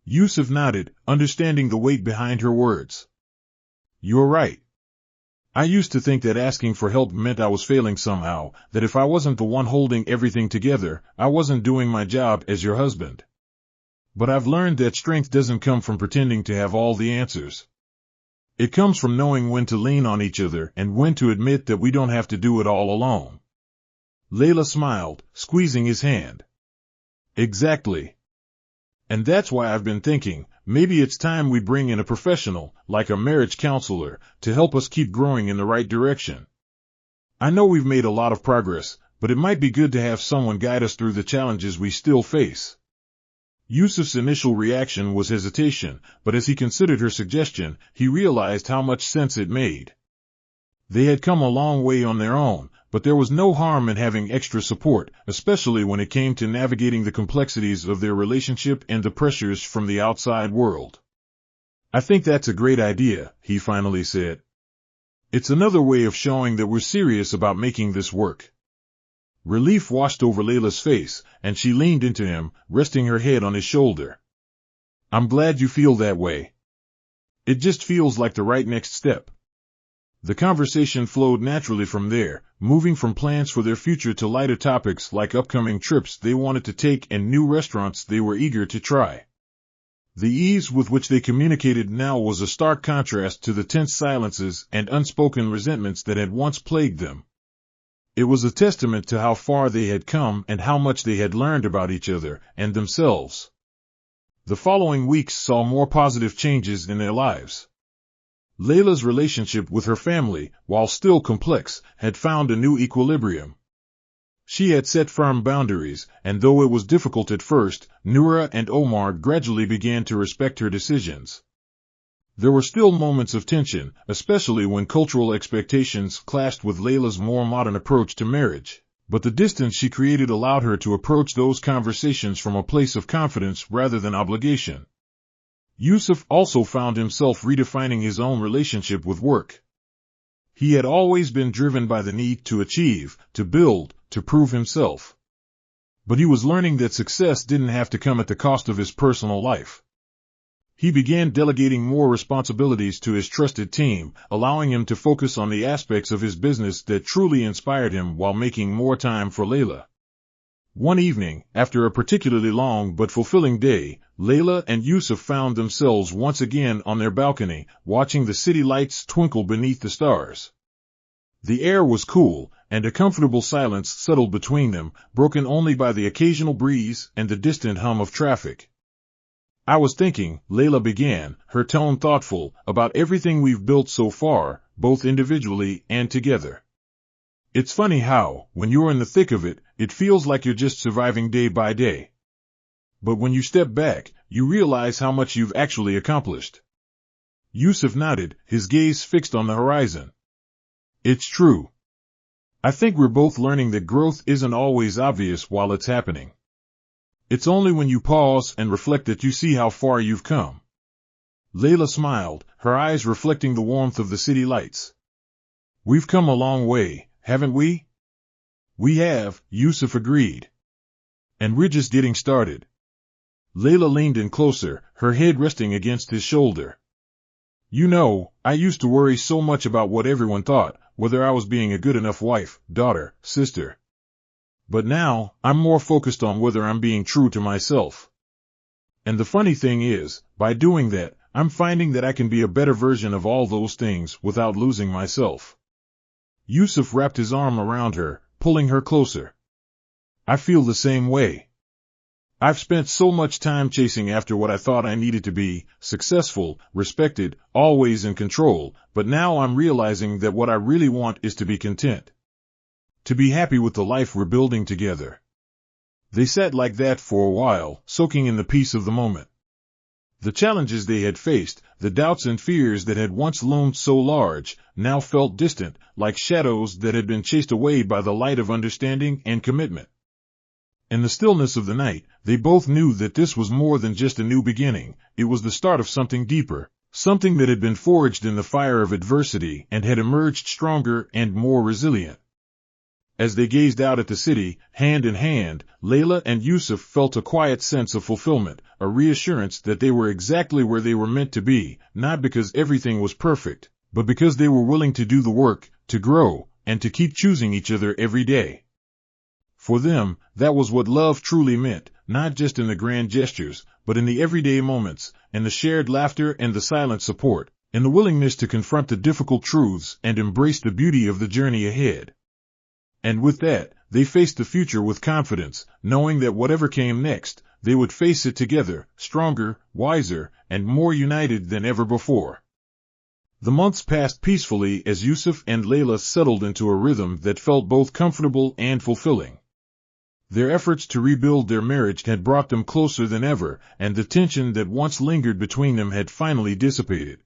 Yusuf nodded, understanding the weight behind her words. "You're right. I used to think that asking for help meant I was failing somehow, that if I wasn't the one holding everything together, I wasn't doing my job as your husband. But I've learned that strength doesn't come from pretending to have all the answers. It comes from knowing when to lean on each other and when to admit that we don't have to do it all alone." Layla smiled, squeezing his hand. "Exactly. And that's why I've been thinking, maybe it's time we bring in a professional, like a marriage counselor, to help us keep growing in the right direction. I know we've made a lot of progress, but it might be good to have someone guide us through the challenges we still face." Yusuf's initial reaction was hesitation, but as he considered her suggestion, he realized how much sense it made. They had come a long way on their own, but there was no harm in having extra support, especially when it came to navigating the complexities of their relationship and the pressures from the outside world. "I think that's a great idea," he finally said. "It's another way of showing that we're serious about making this work." Relief washed over Layla's face, and she leaned into him, resting her head on his shoulder. "I'm glad you feel that way. It just feels like the right next step." The conversation flowed naturally from there, moving from plans for their future to lighter topics like upcoming trips they wanted to take and new restaurants they were eager to try. The ease with which they communicated now was a stark contrast to the tense silences and unspoken resentments that had once plagued them. It was a testament to how far they had come and how much they had learned about each other and themselves. The following weeks saw more positive changes in their lives. Layla's relationship with her family, while still complex, had found a new equilibrium. She had set firm boundaries, and though it was difficult at first, Noura and Omar gradually began to respect her decisions. There were still moments of tension, especially when cultural expectations clashed with Layla's more modern approach to marriage, but the distance she created allowed her to approach those conversations from a place of confidence rather than obligation. Yusuf also found himself redefining his own relationship with work. He had always been driven by the need to achieve, to build, to prove himself. But he was learning that success didn't have to come at the cost of his personal life. He began delegating more responsibilities to his trusted team, allowing him to focus on the aspects of his business that truly inspired him while making more time for Layla. One evening, after a particularly long but fulfilling day, Layla and Yusuf found themselves once again on their balcony, watching the city lights twinkle beneath the stars. The air was cool, and a comfortable silence settled between them, broken only by the occasional breeze and the distant hum of traffic. "I was thinking," Layla began, her tone thoughtful, "about everything we've built so far, both individually and together. It's funny how, when you're in the thick of it, it feels like you're just surviving day by day. But when you step back, you realize how much you've actually accomplished." Yusuf nodded, his gaze fixed on the horizon. "It's true. I think we're both learning that growth isn't always obvious while it's happening. It's only when you pause and reflect that you see how far you've come." Layla smiled, her eyes reflecting the warmth of the city lights. "We've come a long way, haven't we?" "We have," Yusuf agreed. "And we're just getting started." Layla leaned in closer, her head resting against his shoulder. "You know, I used to worry so much about what everyone thought, whether I was being a good enough wife, daughter, sister. But now, I'm more focused on whether I'm being true to myself. And the funny thing is, by doing that, I'm finding that I can be a better version of all those things without losing myself." Yusuf wrapped his arm around her, pulling her closer. "I feel the same way. I've spent so much time chasing after what I thought I needed to be, successful, respected, always in control, but now I'm realizing that what I really want is to be content. To be happy with the life we're building together." They sat like that for a while, soaking in the peace of the moment. The challenges they had faced, the doubts and fears that had once loomed so large, now felt distant, like shadows that had been chased away by the light of understanding and commitment. In the stillness of the night, they both knew that this was more than just a new beginning, it was the start of something deeper, something that had been forged in the fire of adversity and had emerged stronger and more resilient. As they gazed out at the city, hand in hand, Layla and Yusuf felt a quiet sense of fulfillment, a reassurance that they were exactly where they were meant to be, not because everything was perfect, but because they were willing to do the work, to grow, and to keep choosing each other every day. For them, that was what love truly meant, not just in the grand gestures, but in the everyday moments, in the shared laughter and the silent support, in the willingness to confront the difficult truths and embrace the beauty of the journey ahead. And with that, they faced the future with confidence, knowing that whatever came next, they would face it together, stronger, wiser, and more united than ever before. The months passed peacefully as Yusuf and Layla settled into a rhythm that felt both comfortable and fulfilling. Their efforts to rebuild their marriage had brought them closer than ever, and the tension that once lingered between them had finally dissipated.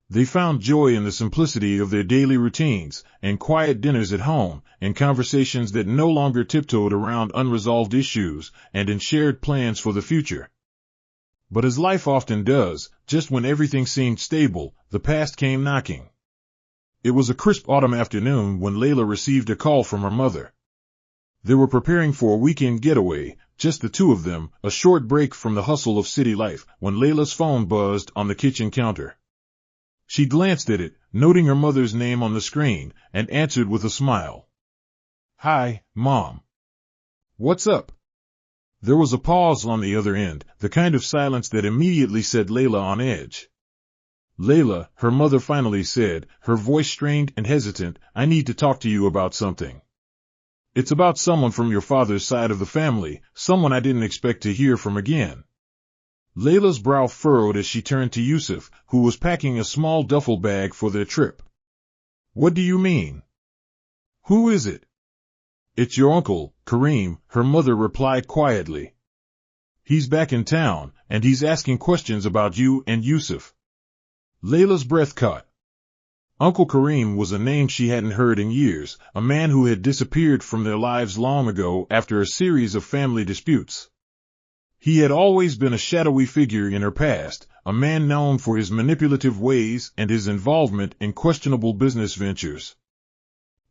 They found joy in the simplicity of their daily routines, in quiet dinners at home, in conversations that no longer tiptoed around unresolved issues, and in shared plans for the future. But as life often does, just when everything seemed stable, the past came knocking. It was a crisp autumn afternoon when Layla received a call from her mother. They were preparing for a weekend getaway, just the two of them, a short break from the hustle of city life, when Layla's phone buzzed on the kitchen counter. She glanced at it, noting her mother's name on the screen, and answered with a smile. "Hi, Mom. What's up?" There was a pause on the other end, the kind of silence that immediately set Layla on edge. "Layla," her mother finally said, her voice strained and hesitant, "I need to talk to you about something. It's about someone from your father's side of the family, someone I didn't expect to hear from again." Layla's brow furrowed as she turned to Yusuf, who was packing a small duffel bag for their trip. "What do you mean? Who is it?" "It's your uncle, Kareem," her mother replied quietly. "He's back in town, and he's asking questions about you and Yusuf." Layla's breath caught. Uncle Kareem was a name she hadn't heard in years, a man who had disappeared from their lives long ago after a series of family disputes. He had always been a shadowy figure in her past, a man known for his manipulative ways and his involvement in questionable business ventures.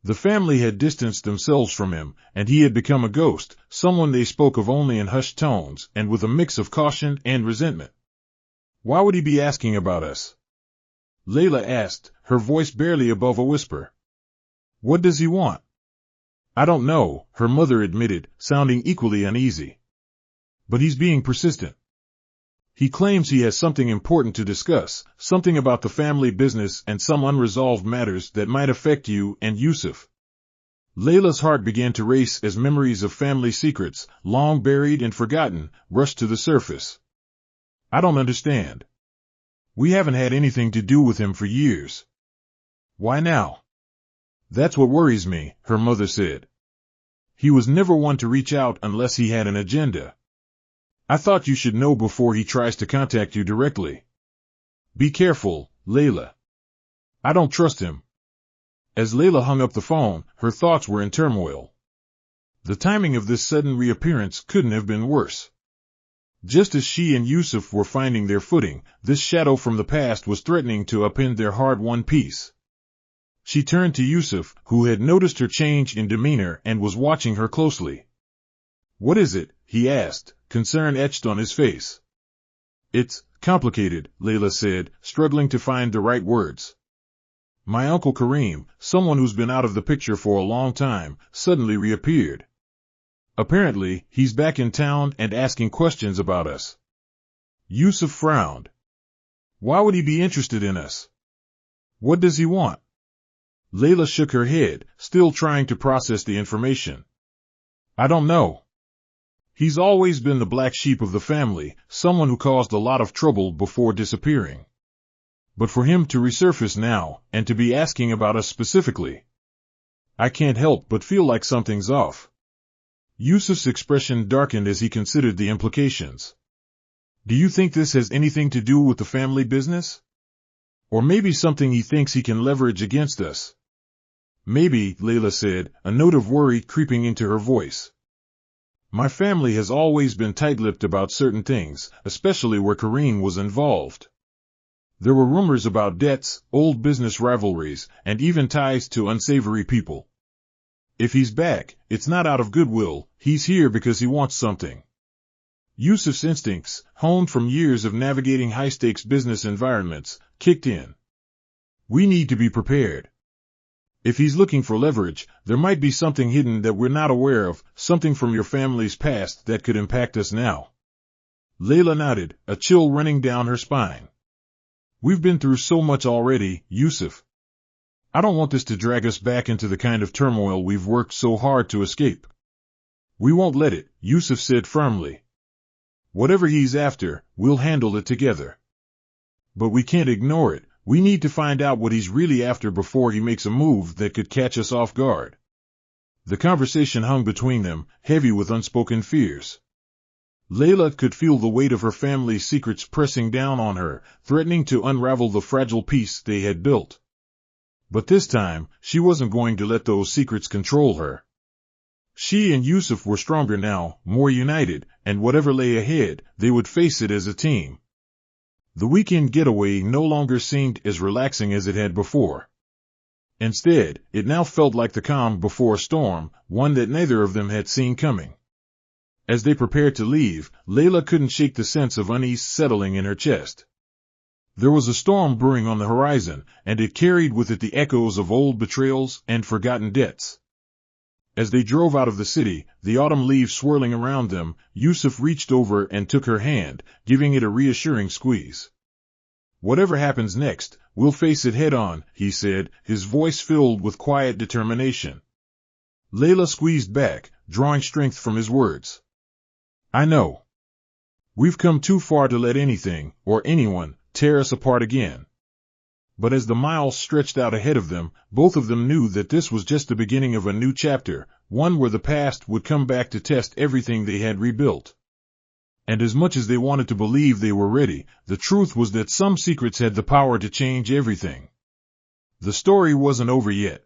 The family had distanced themselves from him, and he had become a ghost, someone they spoke of only in hushed tones and with a mix of caution and resentment. "Why would he be asking about us?" Layla asked, her voice barely above a whisper. "What does he want?" "I don't know," her mother admitted, sounding equally uneasy. "But he's being persistent. He claims he has something important to discuss, something about the family business and some unresolved matters that might affect you and Yusuf." Layla's heart began to race as memories of family secrets, long buried and forgotten, rushed to the surface. "I don't understand. We haven't had anything to do with him for years. Why now?" "That's what worries me," her mother said. "He was never one to reach out unless he had an agenda. I thought you should know before he tries to contact you directly. Be careful, Layla. I don't trust him." As Layla hung up the phone, her thoughts were in turmoil. The timing of this sudden reappearance couldn't have been worse. Just as she and Yusuf were finding their footing, this shadow from the past was threatening to upend their hard-won peace. She turned to Yusuf, who had noticed her change in demeanor and was watching her closely. "What is it?" he asked, concern etched on his face. "It's complicated," Layla said, struggling to find the right words. "My Uncle Kareem, someone who's been out of the picture for a long time, suddenly reappeared. Apparently, he's back in town and asking questions about us." Yusuf frowned. "Why would he be interested in us? What does he want?" Layla shook her head, still trying to process the information. "I don't know. He's always been the black sheep of the family, someone who caused a lot of trouble before disappearing. But for him to resurface now, and to be asking about us specifically, I can't help but feel like something's off." Yusuf's expression darkened as he considered the implications. "Do you think this has anything to do with the family business? Or maybe something he thinks he can leverage against us?" "Maybe," Layla said, a note of worry creeping into her voice. "My family has always been tight-lipped about certain things, especially where Kareem was involved. There were rumors about debts, old business rivalries, and even ties to unsavory people. If he's back, it's not out of goodwill, he's here because he wants something." Yusuf's instincts, honed from years of navigating high-stakes business environments, kicked in. "We need to be prepared. If he's looking for leverage, there might be something hidden that we're not aware of, something from your family's past that could impact us now." Layla nodded, a chill running down her spine. "We've been through so much already, Yusuf. I don't want this to drag us back into the kind of turmoil we've worked so hard to escape." "We won't let it," Yusuf said firmly. "Whatever he's after, we'll handle it together. But we can't ignore it. We need to find out what he's really after before he makes a move that could catch us off guard." The conversation hung between them, heavy with unspoken fears. Layla could feel the weight of her family's secrets pressing down on her, threatening to unravel the fragile peace they had built. But this time, she wasn't going to let those secrets control her. She and Yusuf were stronger now, more united, and whatever lay ahead, they would face it as a team. The weekend getaway no longer seemed as relaxing as it had before. Instead, it now felt like the calm before a storm, one that neither of them had seen coming. As they prepared to leave, Layla couldn't shake the sense of unease settling in her chest. There was a storm brewing on the horizon, and it carried with it the echoes of old betrayals and forgotten debts. As they drove out of the city, the autumn leaves swirling around them, Yusuf reached over and took her hand, giving it a reassuring squeeze. "Whatever happens next, we'll face it head on," he said, his voice filled with quiet determination. Layla squeezed back, drawing strength from his words. "I know. We've come too far to let anything, or anyone, tear us apart again." But as the miles stretched out ahead of them, both of them knew that this was just the beginning of a new chapter, one where the past would come back to test everything they had rebuilt. And as much as they wanted to believe they were ready, the truth was that some secrets had the power to change everything. The story wasn't over yet.